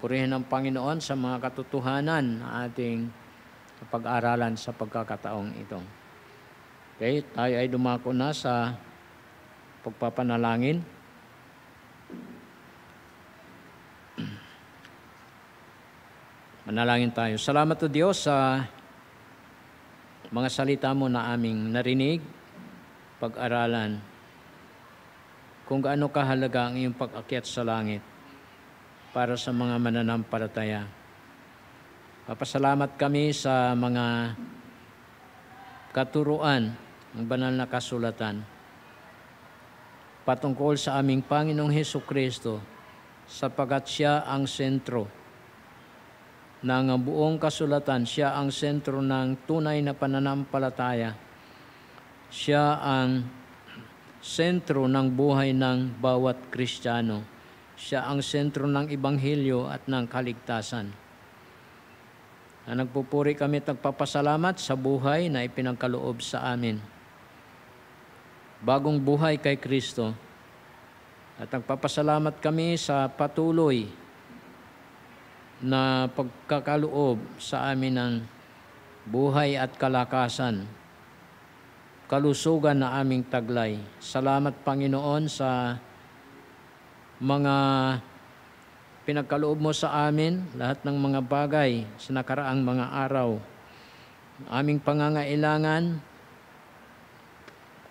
Purihin ang Panginoon sa mga katotohanan na ating pag-aralan sa pagkakataong ito. Okay, tayo ay dumako na sa pagpapanalangin. Manalangin tayo. Salamat o Diyos sa mga salita mo na aming narinig, pag-aralan, kung gaano kahalaga ang iyong pag-akyat sa langit para sa mga mananampalataya. Papasalamat kami sa mga katuruan ng banal na kasulatan patungkol sa aming Panginoong Hesukristo, sapagat siya ang sentro ng buong kasulatan, siya ang sentro ng tunay na pananampalataya. Siya ang sentro ng buhay ng bawat Kristiyano. Siya ang sentro ng Ebanghelyo at ng kaligtasan. Nagpupuri kami at nagpapasalamat sa buhay na ipinagkaloob sa amin. Bagong buhay kay Kristo. At nagpapasalamat kami sa patuloy na pagkakaloob sa amin ng buhay at kalakasan, kalusugan na aming taglay. Salamat, Panginoon, sa mga pinagkaloob mo sa amin lahat ng mga bagay sa nakaraang mga araw. Aming pangangailangan,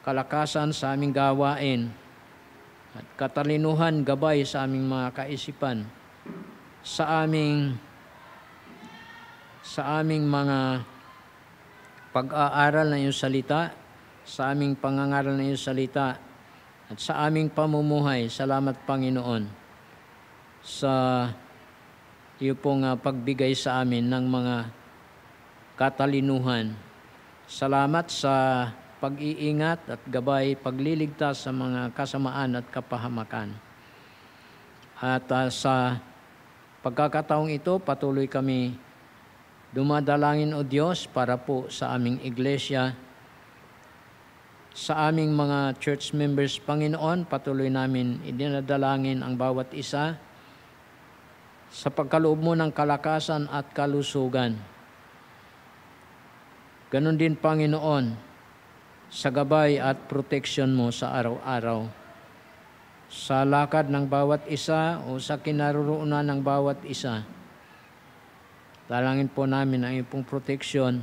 kalakasan sa aming gawain, at katalinuhan gabay sa aming mga kaisipan, sa aming mga pag-aaral ng iyong salita, sa aming pangangaral ng iyong salita, at sa aming pamumuhay. Salamat, Panginoon, sa iyo pong pagbigay sa amin ng mga katalinuhan. Salamat sa pag-iingat at gabay, pagliligtas sa mga kasamaan at kapahamakan. At sa pagkakataong ito, patuloy kami dumadalangin, O Diyos, para po sa aming iglesia, sa aming mga church members, Panginoon. Patuloy namin idinadalangin ang bawat isa sa pagkaloob mo ng kalakasan at kalusugan. Ganon din, Panginoon, sa gabay at protection mo sa araw-araw, sa lakad ng bawat isa o sa kinaroroonan ng bawat isa. Dalangin po namin ang iyong pong protection,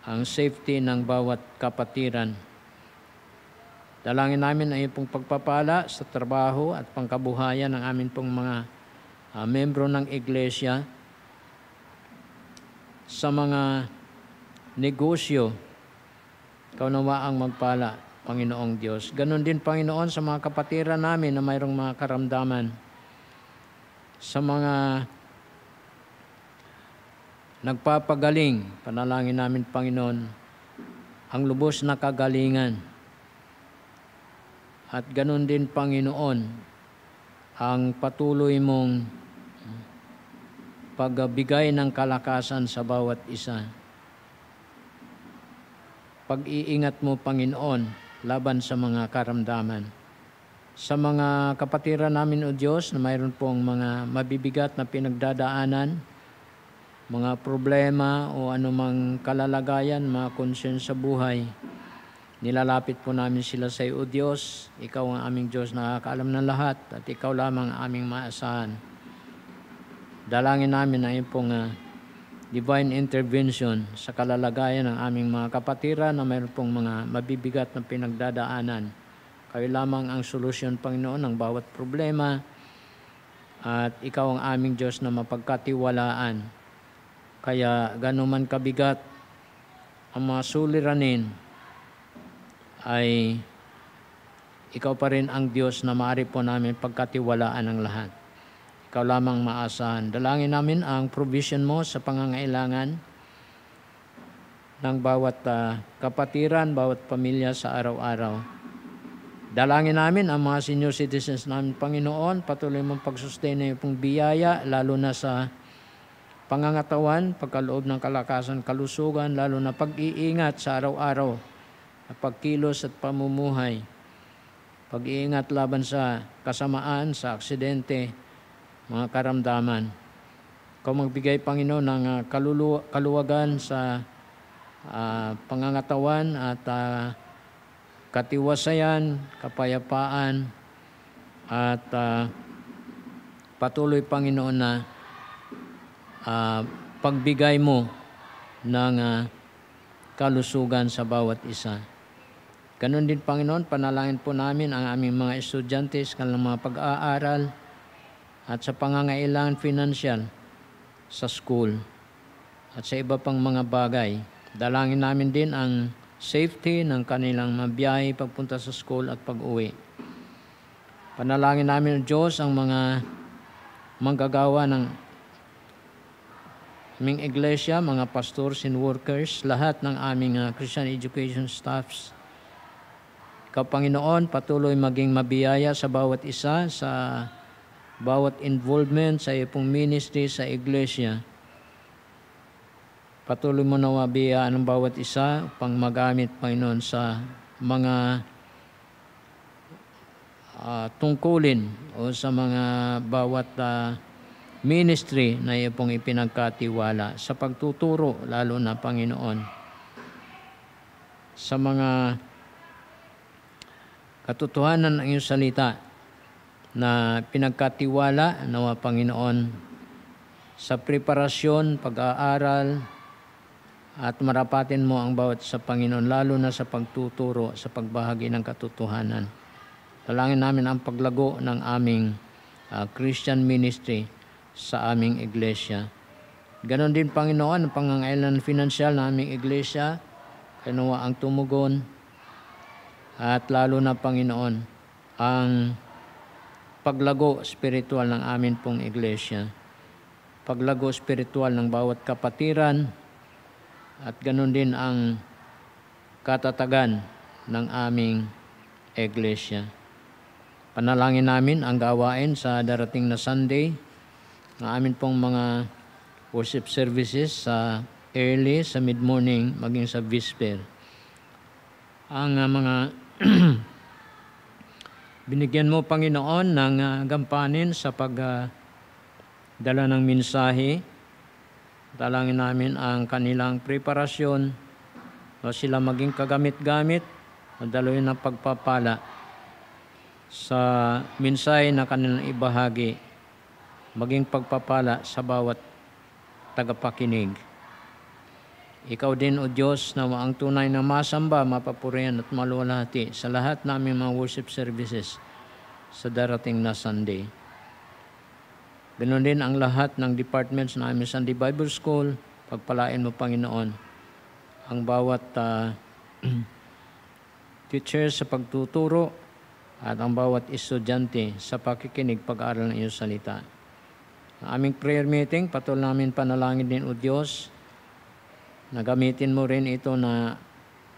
ang safety ng bawat kapatiran. Dalangin namin ang iyong pong pagpapala sa trabaho at pangkabuhayan ng amin pong mga membro ng iglesia, sa mga negosyo. Ikaw nawa ang magpala, Panginoong Diyos. Ganon din, Panginoon, sa mga kapatiran namin na mayroong mga karamdaman, sa mga nagpapagaling. Panalangin namin, Panginoon, ang lubos na kagalingan. At ganon din, Panginoon, ang patuloy mong pagbigay ng kalakasan sa bawat isa. Pag-iingat mo, Panginoon, laban sa mga karamdaman. Sa mga kapatiran namin, O Diyos, na mayroon pong mga mabibigat na pinagdadaanan, mga problema o anumang kalalagayan, mga concern sa buhay, nilalapit po namin sila sa iyo, O Diyos. Ikaw ang aming Diyos na nakakaalam ng lahat, at ikaw lamang ang aming maasahan. Dalangin namin ang iyong pong divine intervention sa kalalagayan ng aming mga kapatiran na mayroon pong mga mabibigat na pinagdadaanan. Kayo lamang ang solusyon, Panginoon, ng bawat problema, at ikaw ang aming Diyos na mapagkatiwalaan. Kaya ganuman kabigat ang mga suliranin, ay ikaw pa rin ang Diyos na maaari po namin pagkatiwalaan ng lahat. Ikaw lamang maasahan. Dalangin namin ang provision mo sa pangangailangan ng bawat kapatiran, bawat pamilya sa araw-araw. Dalangin namin ang mga senior citizens namin, Panginoon. Patuloy mong pagsustain na yung biyaya, lalo na sa pangangatawan, pagkaloob ng kalakasan, kalusugan, lalo na pag-iingat sa araw-araw, pagkilos at pamumuhay, pag-iingat laban sa kasamaan, sa aksidente, mga karamdaman. Ikaw magbigay, Panginoon, ng kaluwagan sa pangangatawan at katiwasayan, kapayapaan, at patuloy, Panginoon, na pagbigay mo ng kalusugan sa bawat isa. Ganon din, Panginoon, panalangin po namin ang aming mga estudyante sa kanilang mga pag-aaral at sa pangangailangan financial sa school at sa iba pang mga bagay. Dalangin namin din ang safety ng kanilang mabiyahe pagpunta sa school at pag-uwi. Panalangin namin, O Diyos, ang mga manggagawa ng aming iglesia, mga pastors and workers, lahat ng aming Christian education staffs. Ikaw, Panginoon, patuloy maging mabiyaya sa bawat isa, sa bawat involvement sa iyong ministry sa iglesia. Patuloy mo na mabiyayaan ng bawat isa upang magamit, Panginoon, sa mga tungkulin o sa mga bawat ministry na iyong pong ipinagkatiwala sa pagtuturo, lalo na, Panginoon, sa mga katotohanan ng iyong salita na pinagkatiwala, nawa Panginoon, sa preparasyon, pag-aaral, at marapatin mo ang bawat sa Panginoon, lalo na sa pagtuturo, sa pagbahagi ng katotohanan. Dalangin namin ang paglago ng aming Christian ministry sa aming iglesia. Ganon din, Panginoon, ang pangangailangan financial na aming iglesia, kanawa ang tumugon, at lalo na, Panginoon, ang paglago spiritual ng amin pong iglesia. Paglago spiritual ng bawat kapatiran, at ganon din ang katatagan ng aming iglesia. Panalangin namin ang gawain sa darating na Sunday, ng amin pong mga worship services sa early, sa mid-morning, maging sa vesper. Ang mga binigyan mo, Panginoon, ng gampanin sa pagdala ng mensahe. Dalangin namin ang kanilang preparasyon o sila maging kagamit-gamit o daloy ng pagpapala sa mensahe na kanilang ibahagi, maging pagpapala sa bawat tagapakinig. Ikaw din, O Diyos, na ang tunay na masamba, mapapurihan at maluwalhati sa lahat naming mga worship services sa darating na Sunday. Ganoon din ang lahat ng departments na aming Sunday Bible School. Pagpalain mo, Panginoon, ang bawat teacher sa pagtuturo at ang bawat estudyante sa pakikinig pag-aaral ng iyong salita. Ang aming prayer meeting, patuloy namin panalangin din, O Diyos, na gamitin mo rin ito na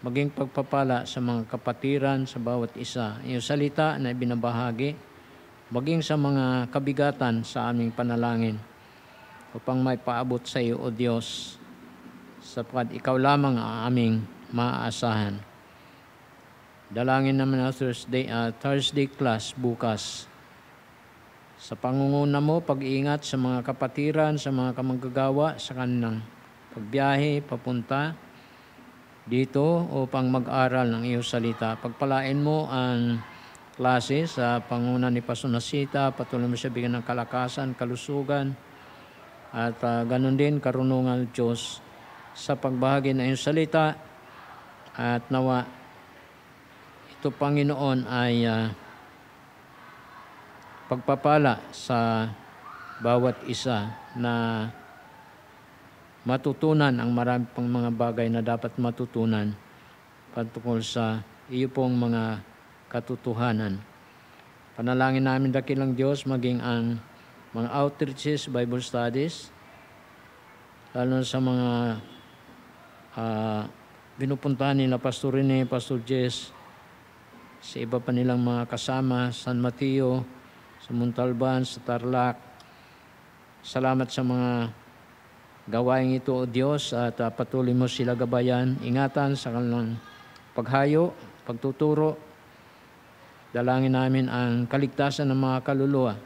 maging pagpapala sa mga kapatiran sa bawat isa. Iyong salita na ibinabahagi, maging sa mga kabigatan sa aming panalangin upang may paabot sa iyo, O Diyos, sapagkat ikaw lamang ang aming maaasahan. Dalangin naman ang Thursday class bukas. Sa pangunguna mo, pag-iingat sa mga kapatiran, sa mga kamanggagawa, sa kanilang pagbiyahe, papunta dito upang mag-aral ng iyong salita. Pagpalain mo ang klase sa panguna ni Pastor Nasita, patuloy mo siya bigyan ng kalakasan, kalusugan, at ganun din karunungan ng Diyos sa pagbahagi ng iyong salita, at nawa ito, Panginoon, ay pagpapala sa bawat isa na matutunan ang marami pang mga bagay na dapat matutunan patungkol sa iyo pong mga katotohanan. Panalangin namin, dakilang Diyos, maging ang mga outreaches, Bible studies, lalo sa mga pinupuntahan nila Pastor Rene, Pastor Jess, sa iba pa nilang mga kasama, San Mateo, sa Montalban, sa Tarlac. Salamat sa mga gawain ito, O Diyos, at patuloy mo sila gabayan, ingatan sa kanilang paghayo, pagtuturo. Dalangin namin ang kaligtasan ng mga kaluluwa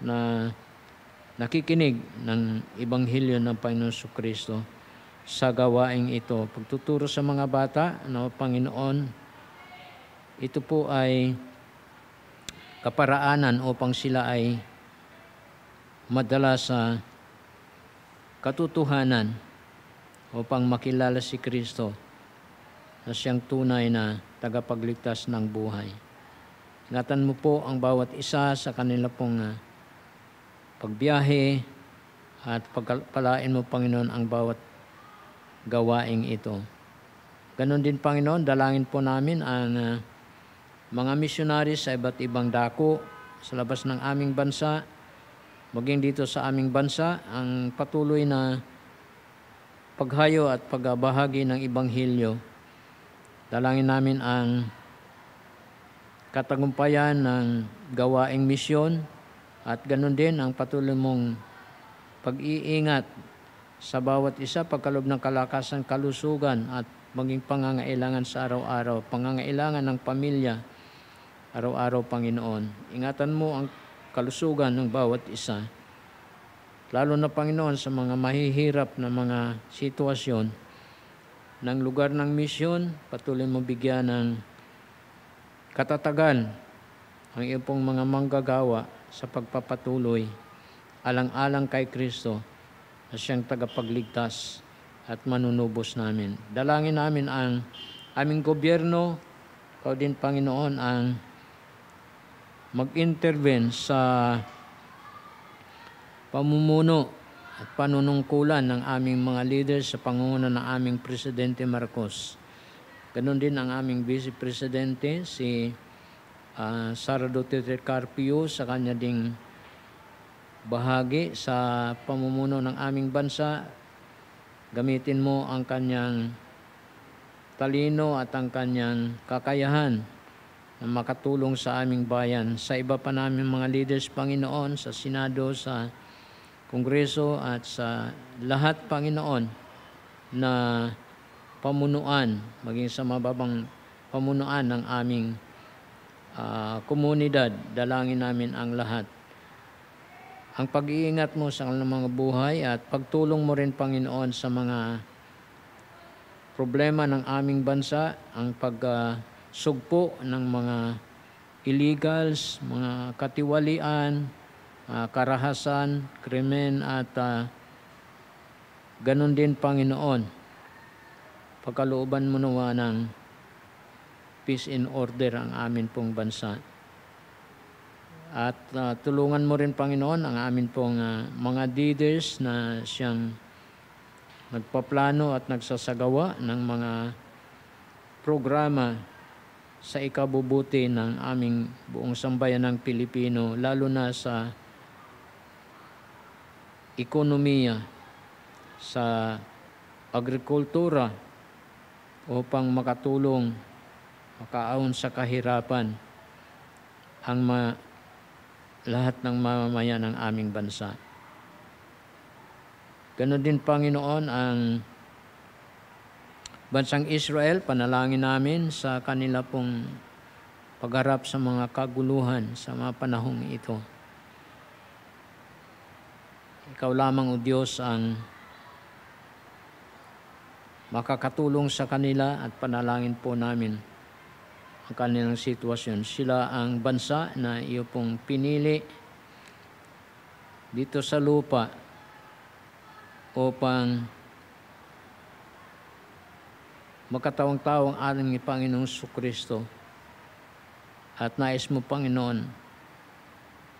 na nakikinig ng Ebanghelyo ng Panginoon Kristo sa gawaing ito. Pagtuturo sa mga bata, na Panginoon, ito po ay kaparaanan upang sila ay madala sa katotohanan upang makilala si Kristo na siyang tunay na tagapagligtas ng buhay. Ingatan mo po ang bawat isa sa kanila pong pagbiyahe at pagpalain mo, Panginoon, ang bawat gawaing ito. Ganon din, Panginoon, dalangin po namin ang mga missionaries sa iba't ibang dako sa labas ng aming bansa, maging dito sa aming bansa, ang patuloy na paghayo at pagbahagi ng Ebanghelyo. Dalangin namin ang katagumpayan ng gawaing misyon at ganun din ang patuloy mong pag-iingat sa bawat isa, pagkalob ng kalakasan, kalusugan at maging pangangailangan sa araw-araw, pangangailangan ng pamilya, araw-araw, Panginoon. Ingatan mo ang kalusugan ng bawat isa. Lalo na, Panginoon, sa mga mahihirap na mga sitwasyon ng lugar ng misyon, patuloy mo bigyan ng katatagan ang iyong pong mga manggagawa sa pagpapatuloy alang-alang kay Kristo na siyang tagapagligtas at manunubos namin. Dalangin namin ang aming gobyerno, ikaw din Panginoon ang mag-intervene sa pamumuno at panunungkulan ng aming mga leaders sa pangunguna ng aming Presidente Marcos. Ganon din ang aming Vice Presidente, si Sara Duterte Carpio, sa kanya ding bahagi sa pamumuno ng aming bansa. Gamitin mo ang kanyang talino at ang kanyang kakayahan na makatulong sa aming bayan. Sa iba pa namin mga leaders, Panginoon, sa Senado, sa Kongreso at sa lahat, Panginoon, na pamunuan, maging sa mababang pamunuan ng aming komunidad. Dalangin namin ang lahat. Ang pag-iingat mo sa kanilang mga buhay at pagtulong mo rin, Panginoon, sa mga problema ng aming bansa, ang pagsugpo ng mga illegals, mga katiwalian, karahasan, krimen at ganon din, Panginoon, pagkalooban mo nawa ng peace and order ang amin pong bansa. At tulungan mo rin, Panginoon, ang amin pong mga leaders na siyang nagpaplano at nagsasagawa ng mga programa sa ikabubuti ng aming buong sambayan ng Pilipino, lalo na sa ekonomiya, sa agrikultura, upang makatulong, makaahon sa kahirapan ang lahat ng mamamayan ng aming bansa. Ganon din, Panginoon, ang bansang Israel. Panalangin namin sa kanila pong pagharap sa mga kaguluhan sa mga panahong ito. Ikaw lamang, O Diyos, ang makakatulong sa kanila at panalangin po namin ang kanilang sitwasyon. Sila ang bansa na iyo pong pinili dito sa lupa upang magkatawang-tawang aming Panginoong Jesucristo. At nais mo, Panginoon,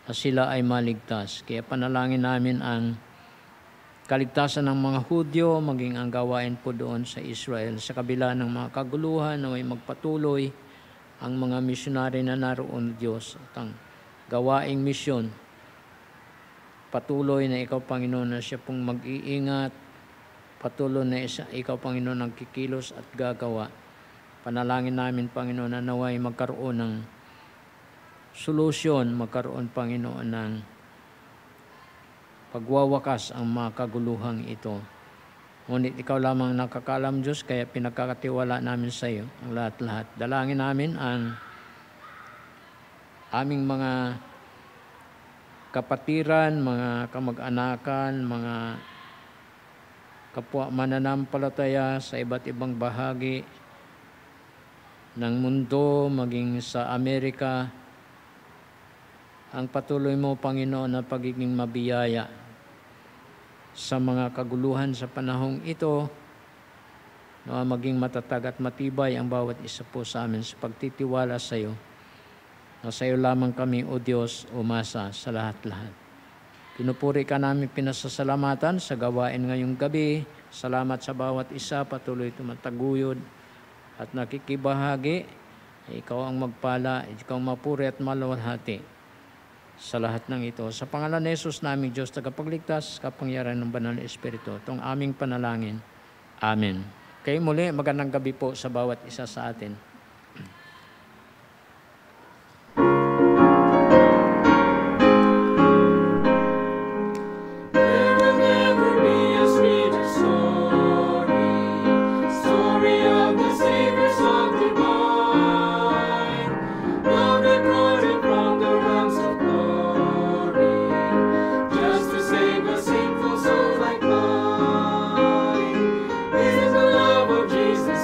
na sila ay maligtas. Kaya panalangin namin ang kaligtasan ng mga Hudyo, maging ang gawain po doon sa Israel. Sa kabila ng mga kaguluhan, na may magpatuloy ang mga misyonary na naroon, Diyos, at ang gawaing misyon. Patuloy na ikaw, Panginoon, na siya pong mag-iingat. Patuloy na ikaw, Panginoon, ang kikilos at gagawa. Panalangin namin, Panginoon, na naway magkaroon ng solusyon, magkaroon, Panginoon, ng pagwawakas ang mga kaguluhang ito. Ngunit ikaw lamang nakakalam, Diyos, kaya pinagkakatiwala namin sa iyo ang lahat-lahat. Dalangin namin ang aming mga kapatiran, mga kamag-anakan, mga kapwa mananampalataya sa iba't ibang bahagi ng mundo, maging sa Amerika. Ang patuloy mo, Panginoon, na pagiging mabiyaya sa mga kaguluhan sa panahong ito, na maging matatag at matibay ang bawat isa po sa amin sa pagtitiwala sa iyo, na sa iyo lamang kami, O Diyos, umasa sa lahat-lahat. Pinupuri ka namin, pinasasalamatan sa gawain ngayong gabi. Salamat sa bawat isa, patuloy tumataguyod at nakikibahagi. Ikaw ang magpala, ikaw ang mapuri at maluwalhati sa lahat ng ito. Sa pangalan ni Jesus namin, Diyos, tagapagligtas, kapangyarihan ng Banal na Espiritu, itong aming panalangin. Amen. Kaya muli, magandang gabi po sa bawat isa sa atin.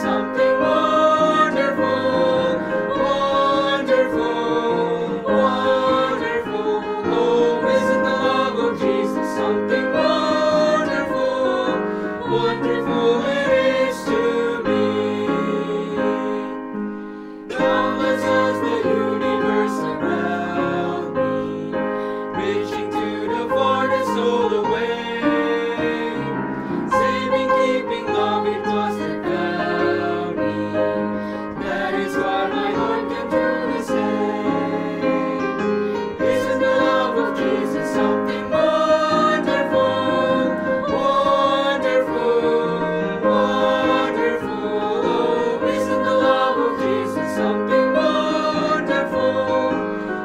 Something wonderful.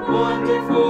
Wonderful